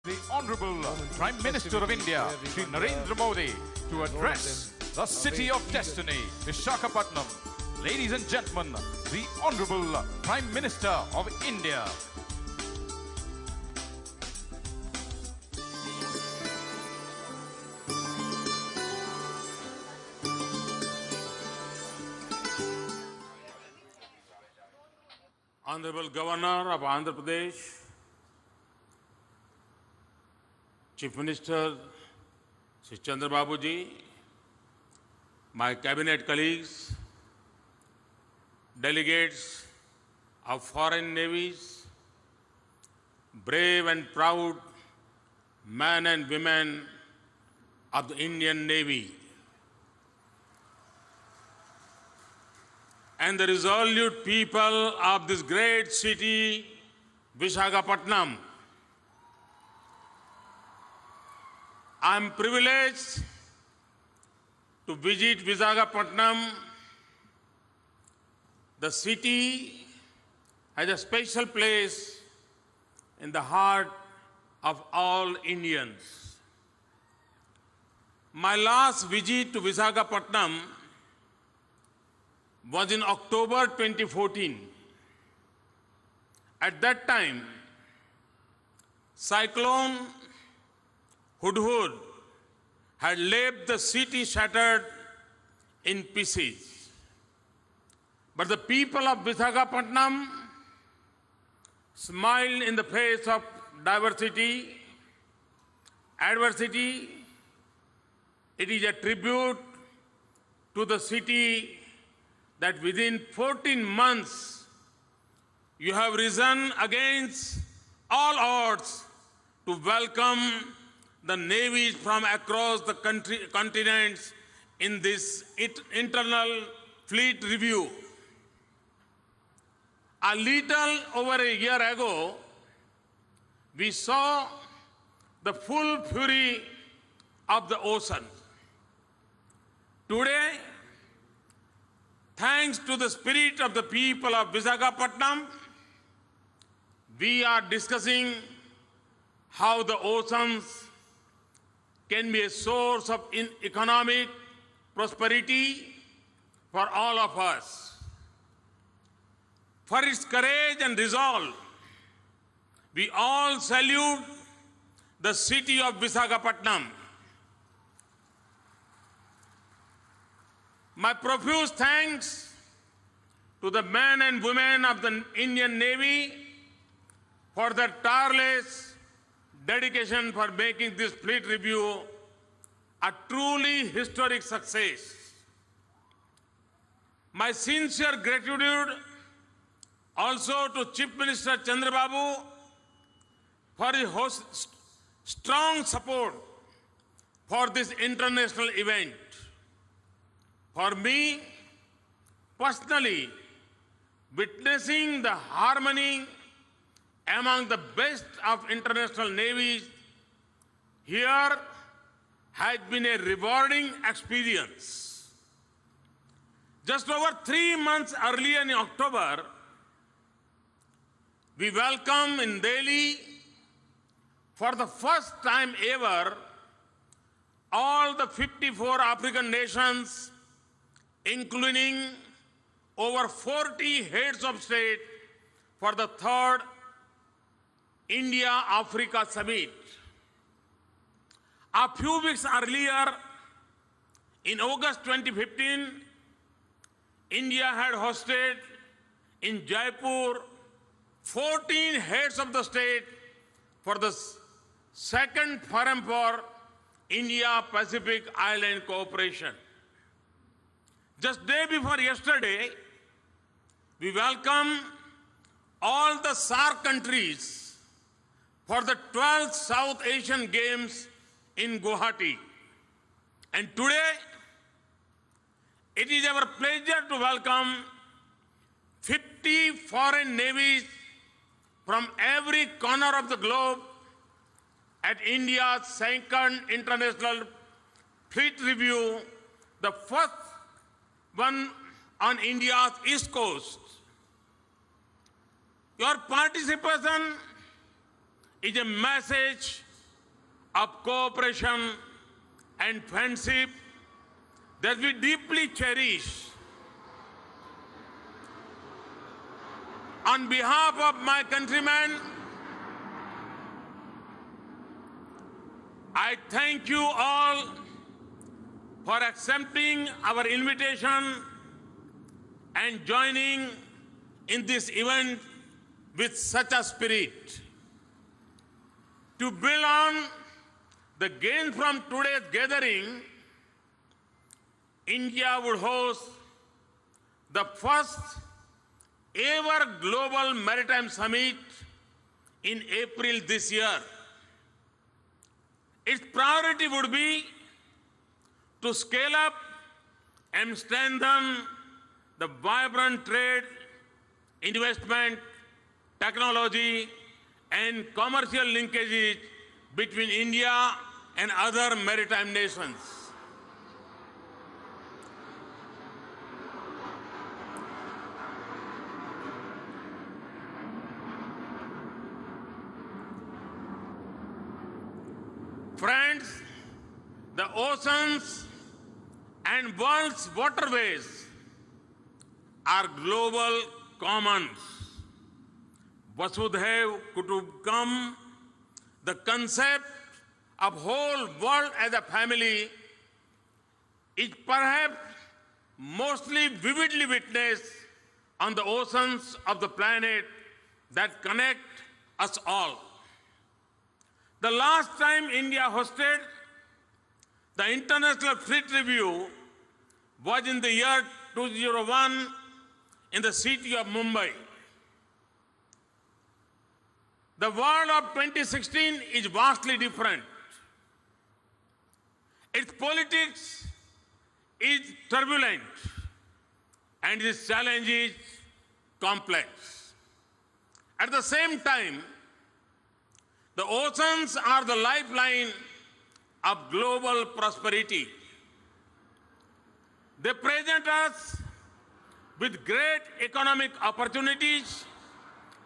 the Honorable Prime Minister of India, Shri Narendra Modi, to address the City of Destiny, Visakhapatnam. Ladies and gentlemen, the Honorable Prime Minister of India. Honorable Governor of Andhra Pradesh, Chief Minister Shri Chandra Babu ji, my cabinet colleagues, delegates of foreign navies, brave and proud men and women of the Indian Navy, and the resolute people of this great city, Visakhapatnam. I am privileged to visit Visakhapatnam. The city has a special place in the heart of all Indians. My last visit to Visakhapatnam was in October 2014. At that time, Cyclone Hudhud had left the city shattered in pieces. But the people of Visakhapatnam smiled in the face of adversity. It is a tribute to the city that within 14 months you have risen against all odds to welcome the navies from across the continents in this internal fleet review. A little over a year ago, we saw the full fury of the ocean. Today, thanks to the spirit of the people of Visakhapatnam, we are discussing how the oceans can be a source of economic prosperity for all of us. For its courage and resolve, we all salute the city of Visakhapatnam. My profuse thanks to the men and women of the Indian Navy for their tireless dedication for making this fleet review a truly historic success. My sincere gratitude also to Chief Minister Chandra Babu for his strong support for this international event. For me, personally, witnessing the harmony among the best of international navies here has been a rewarding experience. Just over 3 months earlier in October, we welcomed in Delhi for the first time ever all the 54 African nations, including over 40 heads of state for the third India-Africa Summit. A few weeks earlier, in August 2015, India had hosted in Jaipur 14 heads of the state for the second Forum for India-Pacific Island Cooperation. Just day before yesterday, we welcomed all the SAARC countries for the 12th South Asian Games in Guwahati. And today, it is our pleasure to welcome 50 foreign navies from every corner of the globe at India's second International Fleet Review, the first one on India's East Coast. Your participation is a message of cooperation and friendship that we deeply cherish. On behalf of my countrymen, I thank you all for accepting our invitation and joining in this event with such a spirit. To build on the gain from today's gathering, India would host the first ever Global Maritime Summit in April this year. Its priority would be to scale up and strengthen the vibrant trade, investment, technology, and commercial linkages between India and other maritime nations. Friends, the oceans and world's waterways are global commons. Vasudhaiv Kutumbakam, the concept of whole world as a family, is perhaps mostly vividly witnessed on the oceans of the planet that connect us all. The last time India hosted the International Fleet Review was in the year 2001 in the city of Mumbai. The world of 2016 is vastly different. Its politics is turbulent and its challenges complex. At the same time, the oceans are the lifeline of global prosperity. They present us with great economic opportunities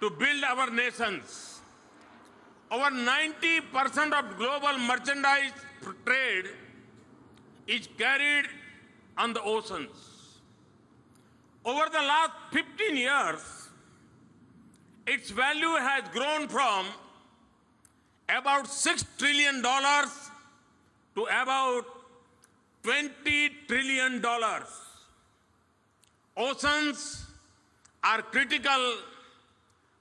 to build our nations. Over 90% of global merchandise trade is carried on the oceans. Over the last 15 years, its value has grown from about $6 trillion to about $20 trillion. Oceans are critical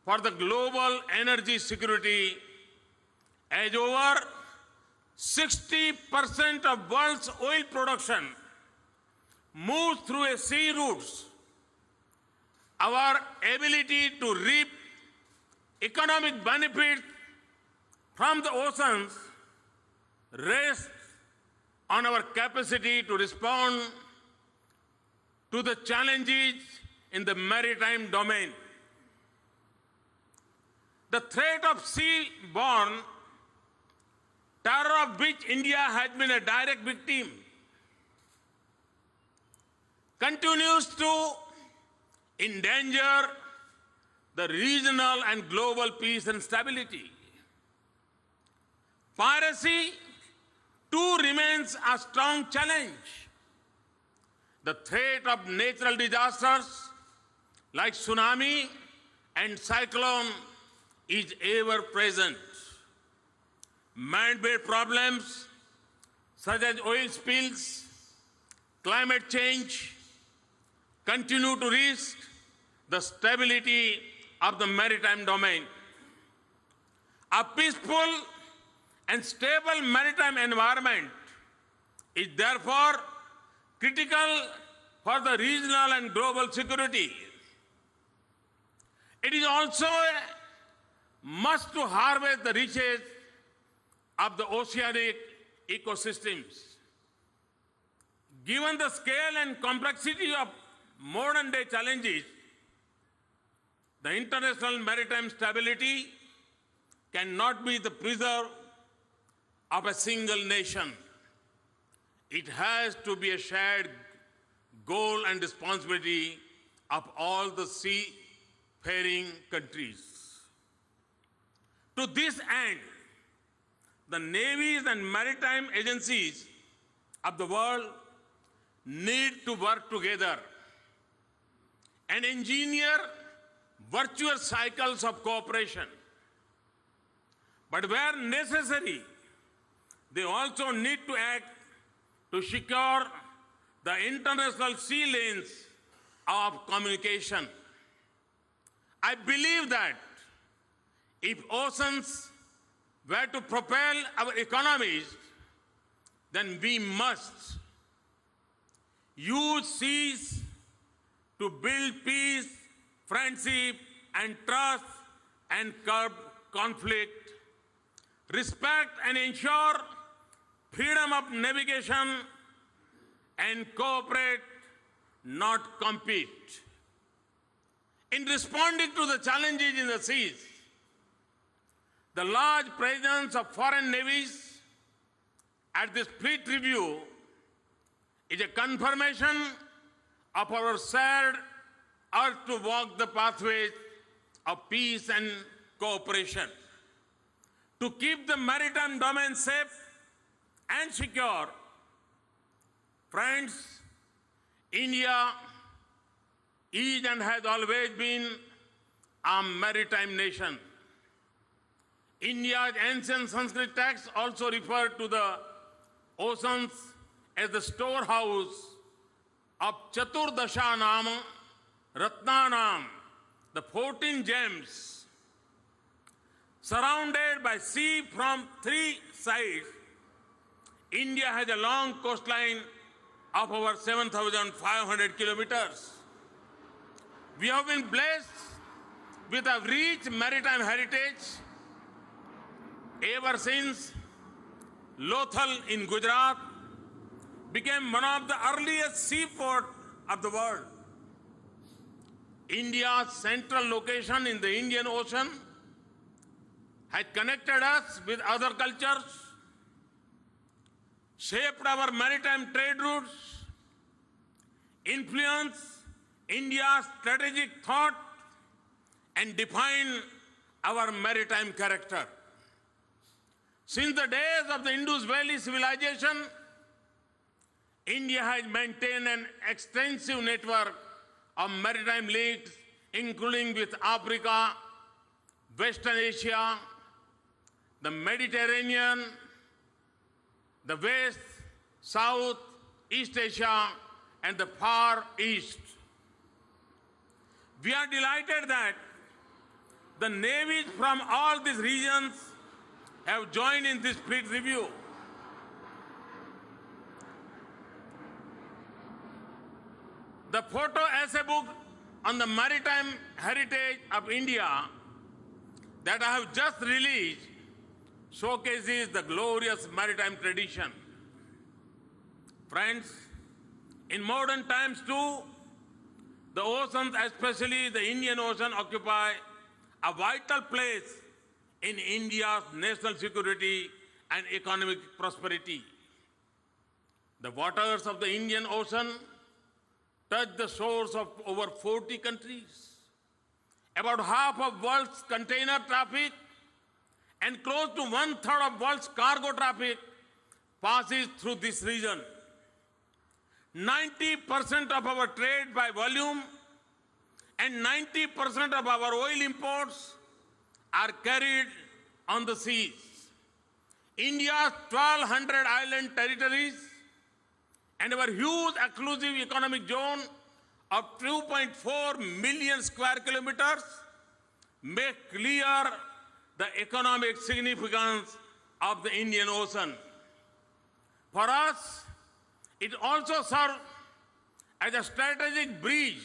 for the global energy security, as over 60% of world's oil production moves through sea routes. Our ability to reap economic benefits from the oceans rests on our capacity to respond to the challenges in the maritime domain. The threat of sea-borne terror, of which India has been a direct victim, continues to endanger the regional and global peace and stability. Piracy, too, remains a strong challenge. The threat of natural disasters like tsunami and cyclone is ever present. Man-made problems such as oil spills, climate change continue to risk the stability of the maritime domain. A peaceful and stable maritime environment is therefore critical for the regional and global security. It is also a must to harvest the riches of the oceanic ecosystems. Given the scale and complexity of modern-day challenges, the international maritime stability cannot be the preserve of a single nation. It has to be a shared goal and responsibility of all the seafaring countries. To this end, the navies and maritime agencies of the world need to work together and engineer virtuous cycles of cooperation. But where necessary, they also need to act to secure the international sea lanes of communication. I believe that if oceans were to propel our economies, then we must use seas to build peace, friendship, and trust, and curb conflict, respect and ensure freedom of navigation, and cooperate, not compete. In responding to the challenges in the seas, the large presence of foreign navies at this fleet review is a confirmation of our shared urge to walk the pathways of peace and cooperation. To keep the maritime domain safe and secure, friends, India is and has always been a maritime nation. India's ancient Sanskrit texts also refer to the oceans as the storehouse of Chaturdashanam Ratnanam, the 14 gems. Surrounded by sea from 3 sides, India has a long coastline of over 7,500 kilometers. We have been blessed with a rich maritime heritage ever since Lothal in Gujarat became one of the earliest seaports of the world. India's central location in the Indian Ocean has connected us with other cultures, shaped our maritime trade routes, influenced India's strategic thought, and defined our maritime character. Since the days of the Indus Valley civilization, India has maintained an extensive network of maritime links, including with Africa, Western Asia, the Mediterranean, the West, South, East Asia, and the Far East. We are delighted that the navies from all these regions have joined in this fleet review. The photo essay book on the maritime heritage of India that I have just released showcases the glorious maritime tradition. Friends, in modern times too, the oceans, especially the Indian Ocean, occupy a vital place in India's national security and economic prosperity. The waters of the Indian Ocean touch the shores of over 40 countries. About half of world's container traffic and close to 1/3 of world's cargo traffic passes through this region. 90% of our trade by volume and 90% of our oil imports are carried on the seas. India's 1,200 island territories and our huge exclusive economic zone of 2.4 million square kilometers make clear the economic significance of the Indian Ocean. For us, it also serves as a strategic bridge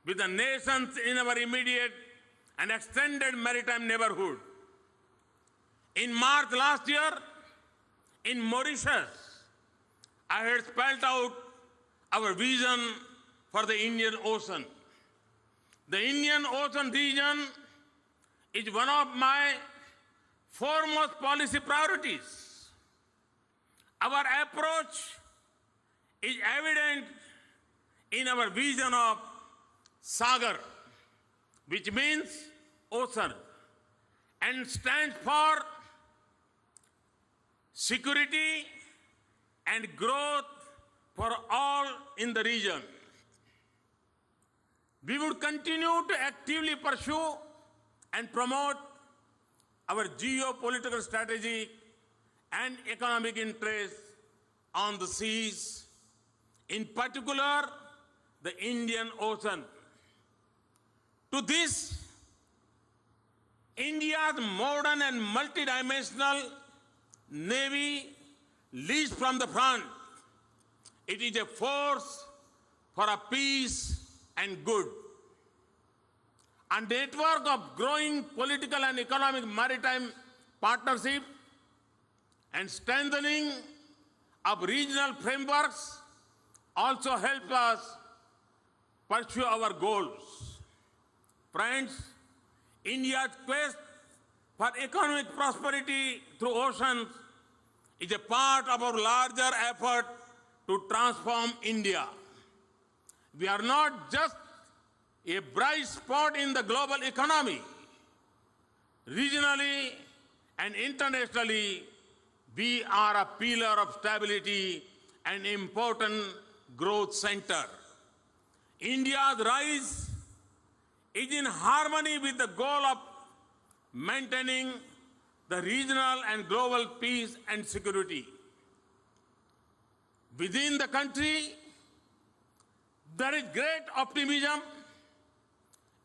with the nations in our immediate and extended maritime neighborhood. In March last year, in Mauritius, I had spelled out our vision for the Indian Ocean. The Indian Ocean region is one of my foremost policy priorities. Our approach is evident in our vision of Sagar, which means ocean, and stands for security, and growth for all in the region. We would continue to actively pursue and promote our geopolitical strategy and economic interests on the seas, in particular the Indian Ocean. To this, India's modern and multidimensional navy leads from the front. It is a force for a peace and good. A network of growing political and economic maritime partnership and strengthening of regional frameworks also help us pursue our goals. Friends, India's quest for economic prosperity through oceans is a part of our larger effort to transform India. We are not just a bright spot in the global economy. Regionally and internationally, we are a pillar of stability and important growth center. India's rise is in harmony with the goal of maintaining the regional and global peace and security. Within the country, there is great optimism,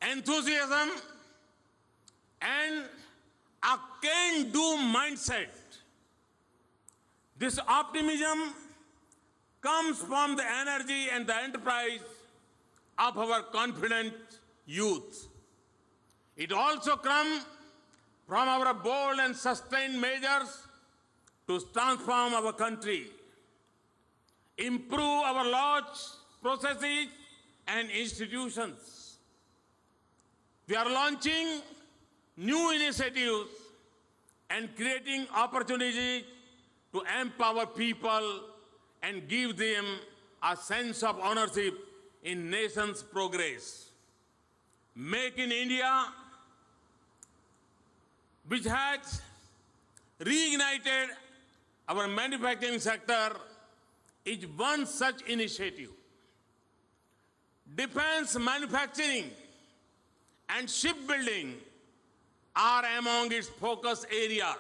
enthusiasm, and a can-do mindset. This optimism comes from the energy and the enterprise of our confident youth. It also comes from our bold and sustained measures to transform our country, improve our laws, processes, and institutions. We are launching new initiatives and creating opportunities to empower people and give them a sense of ownership in nation's progress. Make in India, which has reignited our manufacturing sector, is one such initiative. Defense manufacturing and shipbuilding are among its focus areas.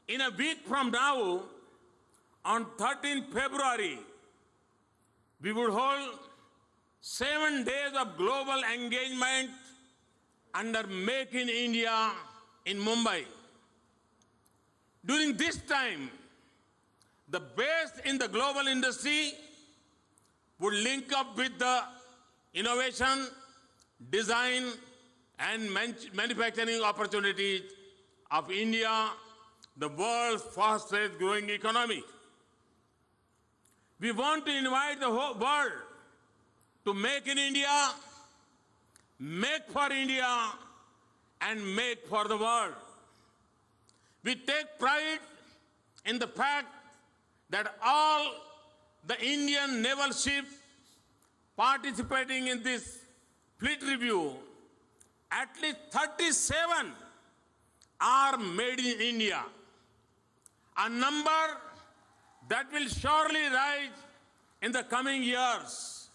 In a week from now, on 13th February, we will hold 7 days of global engagement under Make in India in Mumbai. During this time, the best in the global industry would link up with the innovation, design, and manufacturing opportunities of India, the world's fastest growing economy. We want to invite the whole world to make in India, make for India, and make for the world. We take pride in the fact that all the Indian naval ships participating in this fleet review, at least 37 are made in India. A number that will surely rise in the coming years.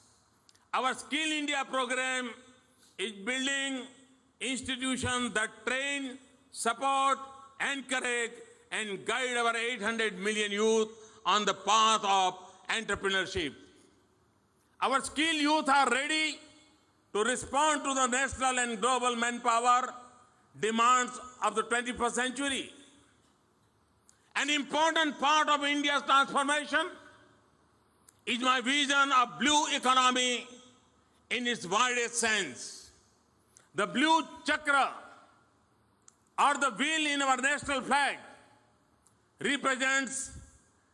Our Skill India program is building institutions that train, support, encourage, and guide our 800 million youth on the path of entrepreneurship. Our skilled youth are ready to respond to the national and global manpower demands of the 21st century. An important part of India's transformation is my vision of blue economy in its widest sense. The blue chakra, or the wheel in our national flag, represents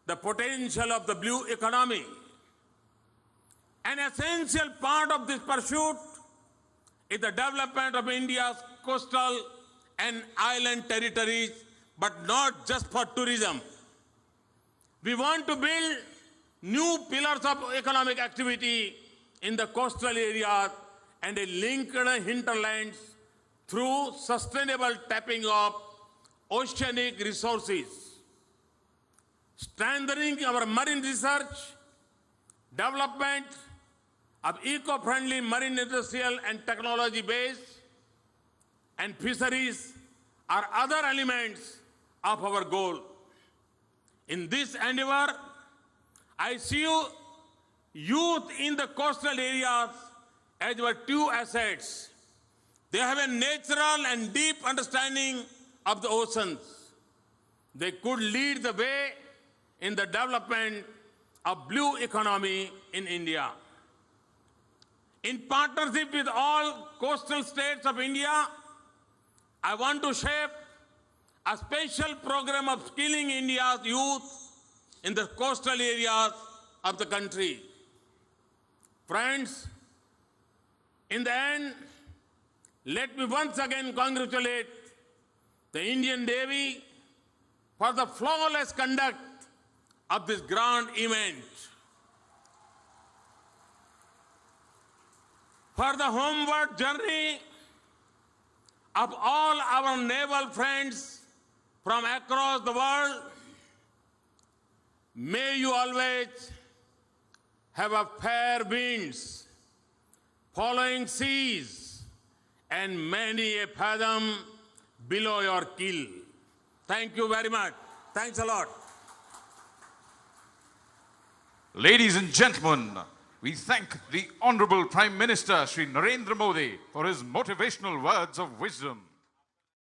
the potential of the blue economy. An essential part of this pursuit is the development of India's coastal and island territories, but not just for tourism. We want to build new pillars of economic activity in the coastal areas and a linked hinterlands through sustainable tapping of oceanic resources. strengthening our marine research, development of eco-friendly marine industrial and technology base, and fisheries are other elements of our goal. In this endeavor, I see youth in the coastal areas as our true assets. They have a natural and deep understanding of the oceans. They could lead the way in the development of blue economy in India. In partnership with all coastal states of India, I want to shape a special program of skilling India's youth in the coastal areas of the country. Friends, in the end, let me once again congratulate the Indian Navy for the flawless conduct of this grand event. For the homeward journey of all our naval friends from across the world, may you always have a fair winds, following seas, and many a fathom below your keel. Thank you very much. Thanks a lot. Ladies and gentlemen, we thank the Honorable Prime Minister Shri Narendra Modi for his motivational words of wisdom.